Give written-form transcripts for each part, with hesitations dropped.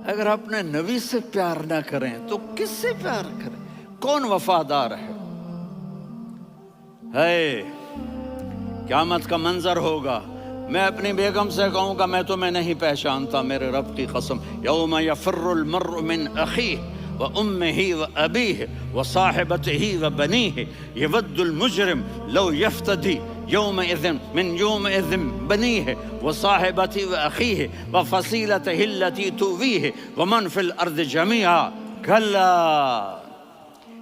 اگر اپنے نبی سے پیار نہ کریں تو کس سے پیار کریں؟ کون وفادار ہے؟ قیامت کا منظر ہوگا، میں اپنی بیگم سے کہوں گا میں تمہیں نہیں پہچانتا، میرے رب کی قسم، یوم یفر المرء من اخیہ وامہ وابیہ وصاحبتہ وبنیہ یود المجرم لو یفتدی یومئذ من یومئذ بنیہ وصاحبتہ واخیہ وفصیلتہ التی تؤویہ ومن فی الارض جمیعا کلا،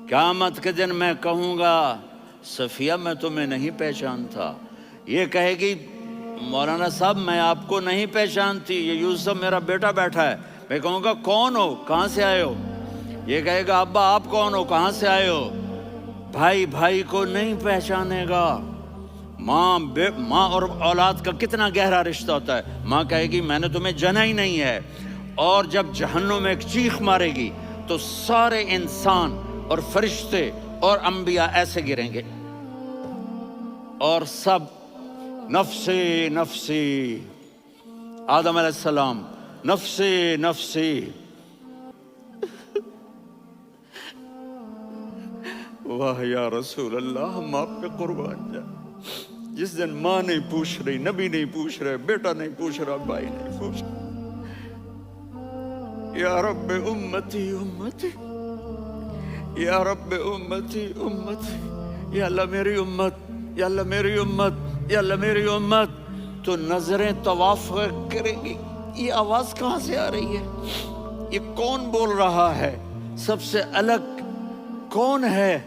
قیامت کے دن میں کہوں گا صفیہ میں تمہیں نہیں پہچانتا، یہ کہے گی مولانا صاحب میں آپ کو نہیں پہچانتی، یہ یوسف میرا بیٹا بیٹھا ہے، میں کہوں گا کون ہو، کہاں سے آئے ہو؟ یہ کہے گا ابا آپ کون ہو، کہاں سے آئے ہو؟ بھائی بھائی کو نہیں پہچانے گا۔ ماں اور اولاد کا کتنا گہرا رشتہ ہوتا ہے، ماں کہے گی میں نے تمہیں جنا ہی نہیں ہے، اور جب جہنم میں ایک چیخ مارے گی تو سارے انسان اور فرشتے اور انبیاء ایسے گریں گے اور سب نفسی نفسی، آدم علیہ السلام نفسی نفسی، واہ یا رسول اللہ ہم آپ پہ قربان جائیں۔ جس دن ماں نہیں پوچھ رہی، نبی نہیں پوچھ رہے، بیٹا نہیں پوچھ رہا، بھائی نہیں پوچھ رہا، یا رب امتی امتی، یا رب امتی امتی، یا اللہ میری امت، یا اللہ میری امت، یا اللہ میری امت، تو نظریں طواف کریں گی، یہ آواز کہاں سے آ رہی ہے؟ یہ کون بول رہا ہے؟ سب سے الگ کون ہے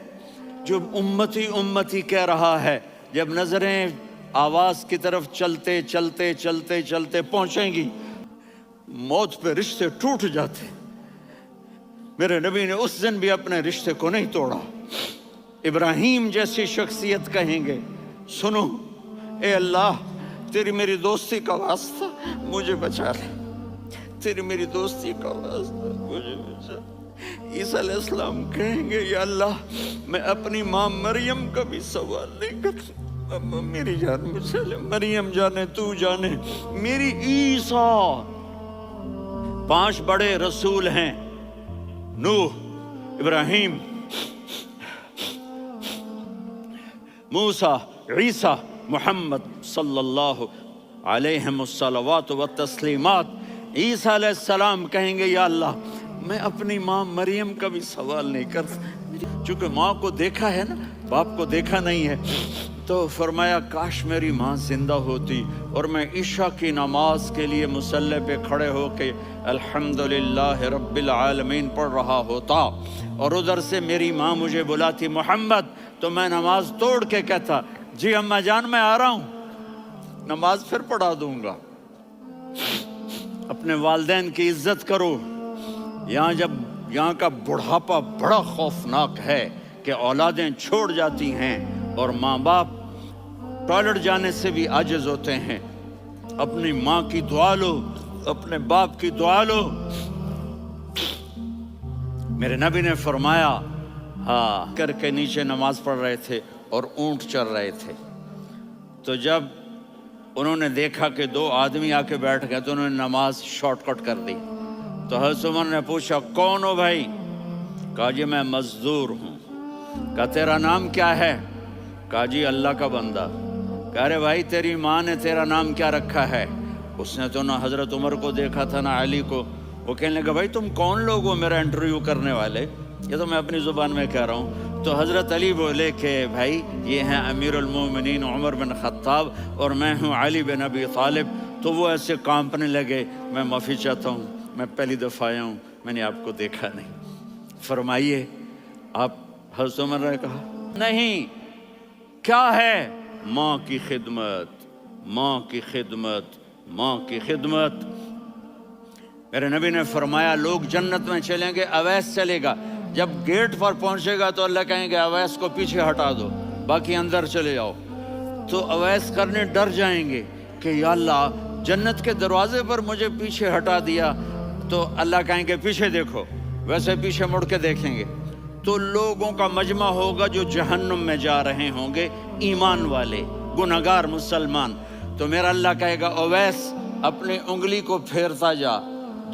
جو امتی امتی کہہ رہا ہے؟ جب نظریں آواز کی طرف چلتے چلتے چلتے چلتے پہنچیں گی، موت پہ رشتے ٹوٹ جاتے۔ میرے نبی نے اس دن بھی اپنے رشتے کو نہیں توڑا۔ ابراہیم جیسی شخصیت کہیں گے سنو اے اللہ تیری میری دوستی کا واسطہ مجھے بچا لے، تیری میری دوستی کا واسطہ مجھے بچا لے۔ عیسیٰ علیہ السلام کہیں گے یا اللہ میں اپنی ماں مریم کا بھی سوال نہیں کرتا، میری جان مجھے لے، مریم جانے تو جانے میری عیسیٰ۔ 5 بڑے رسول ہیں، نوح، ابراہیم، موسیٰ، عیسیٰ، محمد صلی اللہ علیہ الصلوات والتسلیمات۔ عیسیٰ علیہ السلام کہیں گے یا اللہ میں اپنی ماں مریم کا بھی سوال نہیں کرتا، چونکہ ماں کو دیکھا ہے نا، باپ کو دیکھا نہیں ہے، تو فرمایا کاش میری ماں زندہ ہوتی اور میں عشاء کی نماز کے لیے مصلی پہ کھڑے ہو کے الحمدللہ رب العالمین پڑھ رہا ہوتا، اور ادھر سے میری ماں مجھے بلاتی محمد، تو میں نماز توڑ کے کہتا جی اماں جان میں آ رہا ہوں، نماز پھر پڑھا دوں گا۔ اپنے والدین کی عزت کرو۔ یہاں کا بڑھاپا بڑا خوفناک ہے کہ اولادیں چھوڑ جاتی ہیں اور ماں باپ ٹوائلٹ جانے سے بھی عاجز ہوتے ہیں۔ اپنی ماں کی دعا لو، اپنے باپ کی دعا لو۔ میرے نبی نے فرمایا کر کے نیچے نماز پڑھ رہے تھے اور اونٹ چر رہے تھے، تو جب انہوں نے دیکھا کہ 2 آدمی آ کے بیٹھ گئے تو انہوں نے نماز شارٹ کٹ کر دی، تو حضرت عمر نے پوچھا کون ہو بھائی؟ کہا جی میں مزدور ہوں۔ کہا تیرا نام کیا ہے؟ کہا جی اللہ کا بندہ۔ کہا رہے بھائی تیری ماں نے تیرا نام کیا رکھا ہے؟ اس نے تو نہ حضرت عمر کو دیکھا تھا نہ علی کو۔ وہ کہنے لگا بھائی تم کون لوگ ہو میرا انٹرویو کرنے والے؟ یہ تو میں اپنی زبان میں کہہ رہا ہوں۔ تو حضرت علی بولے کہ بھائی یہ ہیں امیر المومنین عمر بن خطاب اور میں ہوں علی بن ابی طالب۔ تو وہ ایسے کانپنے لگے، میں معافی چاہتا ہوں، میں پہلی دفعہ آیا ہوں، میں نے آپ کو دیکھا نہیں۔ فرمائیے آپ حضرت عمر نے کہا نہیں، کیا ہے؟ ماں کی خدمت، ماں کی خدمت، ماں کی خدمت۔ میرے نبی نے فرمایا لوگ جنت میں چلیں گے، اویس چلے گا، جب گیٹ پر پہنچے گا تو اللہ کہیں گے اویس کو پیچھے ہٹا دو، باقی اندر چلے جاؤ۔ تو اویس کرنے ڈر جائیں گے کہ یا اللہ جنت کے دروازے پر مجھے پیچھے ہٹا دیا، تو اللہ کہیں گے پیچھے دیکھو، ویسے پیچھے مڑ کے دیکھیں گے تو لوگوں کا مجمع ہوگا جو جہنم میں جا رہے ہوں گے، ایمان والے، گنہگار مسلمان۔ تو میرا اللہ کہے گا اویس اپنی انگلی کو پھیرتا جا،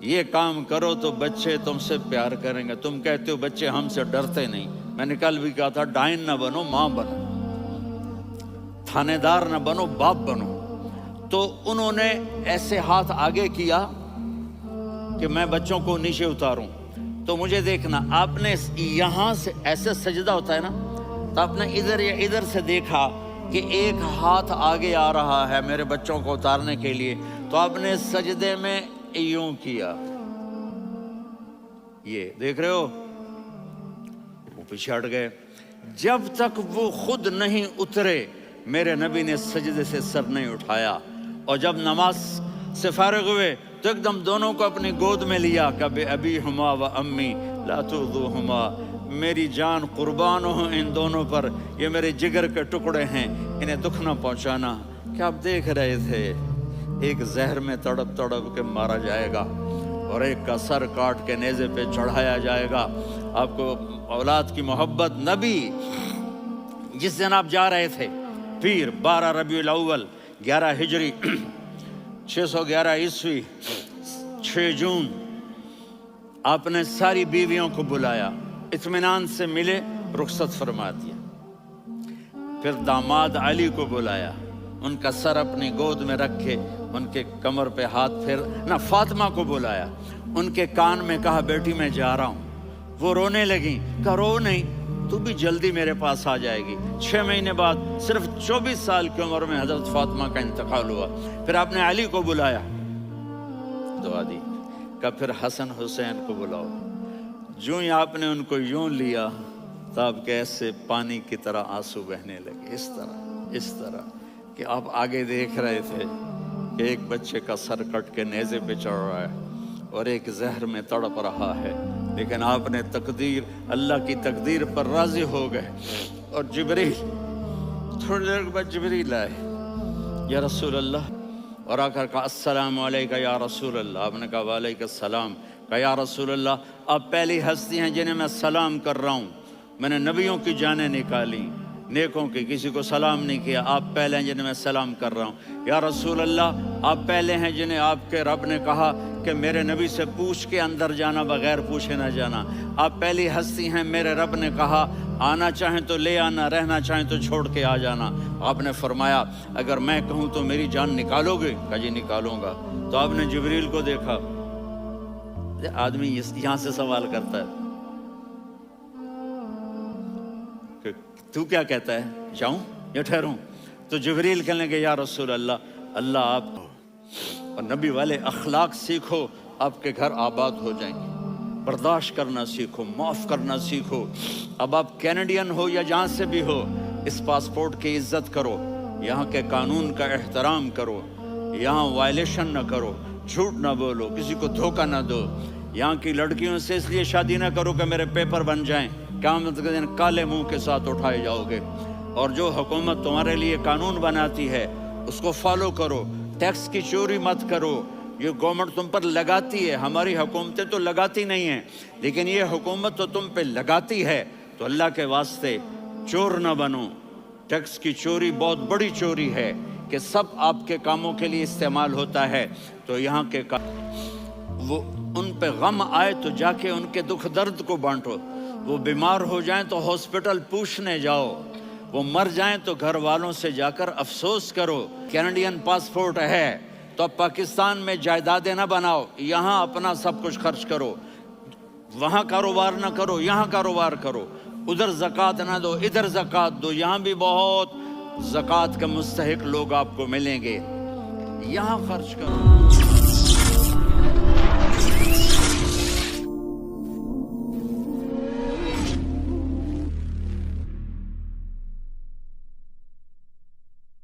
یہ کام کرو تو بچے تم سے پیار کریں گے. تم کہتے ہو بچے ہم سے ڈرتے نہیں. میں نے کل بھی کہا تھا ڈائن نہ بنو، ماں بنو، تھانے دار نہ بنو، باپ بنو. تو انہوں نے ایسے ہاتھ آگے کیا کہ میں بچوں کو نیچے اتاروں. تو مجھے دیکھنا، آپ نے یہاں سے ایسے سجدہ ہوتا ہے نا، تو آپ نے ادھر یا ادھر سے دیکھا کہ ایک ہاتھ آگے آ رہا ہے میرے بچوں کو اتارنے کے لیے، تو آپ نے سجدے میں یوں کیا. یہ دیکھ رہے ہو، وہ پیچھے ہٹ گئے. جب تک وہ خود نہیں اترے میرے نبی نے سجدے سے سر نہیں اٹھایا. اور جب نماز سے فارغ ہوئے تو ایک دم دونوں کو اپنی گود میں لیا. کبھی ابی ہما و امی لا تؤذوہما، میری جان قربان ہو ان دونوں پر، یہ میرے جگر کے ٹکڑے ہیں، انہیں دکھ نہ پہنچانا. کیا آپ دیکھ رہے تھے ایک زہر میں تڑپ تڑپ کے مارا جائے گا اور ایک کا سر کاٹ کے نیزے پہ چڑھایا جائے گا. آپ کو اولاد کی محبت. نبی جس دن آپ جا رہے تھے پیر 12 ربیع الاول 11 ہجری 611 عیسوی 6 جون، آپ نے ساری بیویوں کو بلایا، اطمینان سے ملے، رخصت فرما دیا. پھر داماد علی کو بلایا، ان کا سر اپنی گود میں رکھے، ان کے کمر پہ ہاتھ پھیر نہ. فاطمہ کو بلایا، ان کے کان میں کہا بیٹی میں جا رہا ہوں. وہ رونے لگیں. کہا رو نہیں، تو بھی جلدی میرے پاس آ جائے گی. 6 مہینے بعد صرف 24 سال کی عمر میں حضرت فاطمہ کا انتقال ہوا. پھر آپ نے علی کو بلایا، دعا دی. کہا پھر حسن حسین کو بلاؤ. جو ہی آپ نے ان کو یوں لیا تو آپ کے ایسے پانی کی طرح آنسو بہنے لگے. اس طرح کہ آپ آگے دیکھ رہے تھے کہ ایک بچے کا سر کٹ کے نیزے پہ چڑھ رہا ہے اور ایک زہر میں تڑپ رہا ہے، لیکن آپ نے تقدیر، اللہ کی تقدیر پر راضی ہو گئے. اور جبریل تھوڑی دیر کے بعد جبریل آئے، یا رسول اللہ، اور آ کر کہا السلام علیکہ یا رسول اللہ. آپ نے کہا وعلیکم السلام. کہا یا رسول اللہ، آپ پہلی ہستی ہیں جنہیں میں سلام کر رہا ہوں. میں نے نبیوں کی جانیں نکالی، نیکوں کی، کسی کو سلام نہیں کیا. آپ پہلے ہیں جنہیں میں سلام کر رہا ہوں. یا رسول اللہ، آپ پہلے ہیں جنہیں آپ کے رب نے کہا کہ میرے نبی سے پوچھ کے اندر جانا، بغیر پوچھے نہ جانا. آپ پہلی ہستی ہیں، میرے رب نے کہا آنا چاہیں تو لے آنا، رہنا چاہیں تو چھوڑ کے آ جانا. آپ نے فرمایا اگر میں کہوں تو میری جان نکالو گے؟ کہا جی نکالوں گا. تو آپ نے جبریل کو دیکھا. آدمی یہاں سے سوال کرتا ہے کہ تو کیا کہتا ہے، جاؤں یا ٹھہروں؟ تو جبریل کہنے لگے یا رسول اللہ، اللہ آپ کو اور نبی والے اخلاق سیکھو، آپ کے گھر آباد ہو جائیں گے. برداشت کرنا سیکھو، معاف کرنا سیکھو. اب آپ کینیڈین ہو یا جہاں سے بھی ہو، اس پاسپورٹ کی عزت کرو، یہاں کے قانون کا احترام کرو، یہاں وائلیشن نہ کرو، جھوٹ نہ بولو، کسی کو دھوکہ نہ دو. یہاں کی لڑکیوں سے اس لیے شادی نہ کرو کہ میرے پیپر بن جائیں، قیامت کے دن کالے منہ کے ساتھ اٹھائے جاؤ گے. اور جو حکومت تمہارے لیے قانون بناتی ہے اس کو فالو کرو. ٹیکس کی چوری مت کرو. یہ گورنمنٹ تم پر لگاتی ہے، ہماری حکومتیں تو لگاتی نہیں ہیں، لیکن یہ حکومت تو تم پہ لگاتی ہے. تو اللہ کے واسطے چور نہ بنو. ٹیکس کی چوری بہت بڑی چوری ہے کہ سب آپ کے کاموں کے لیے استعمال ہوتا ہے. تو یہاں کے وہ ان پہ غم آئے تو جا کے ان کے دکھ درد کو بانٹو. وہ بیمار ہو جائیں تو ہاسپٹل پوچھنے جاؤ، وہ مر جائیں تو گھر والوں سے جا کر افسوس کرو. کینیڈین پاسپورٹ ہے تو اب پاکستان میں جائیدادیں نہ بناؤ، یہاں اپنا سب کچھ خرچ کرو. وہاں کاروبار نہ کرو، یہاں کاروبار کرو. ادھر زکوٰۃ نہ دو، ادھر زکوٰۃ دو. یہاں بھی بہت زکوٰۃ کے مستحق لوگ آپ کو ملیں گے، یہاں خرچ کرو.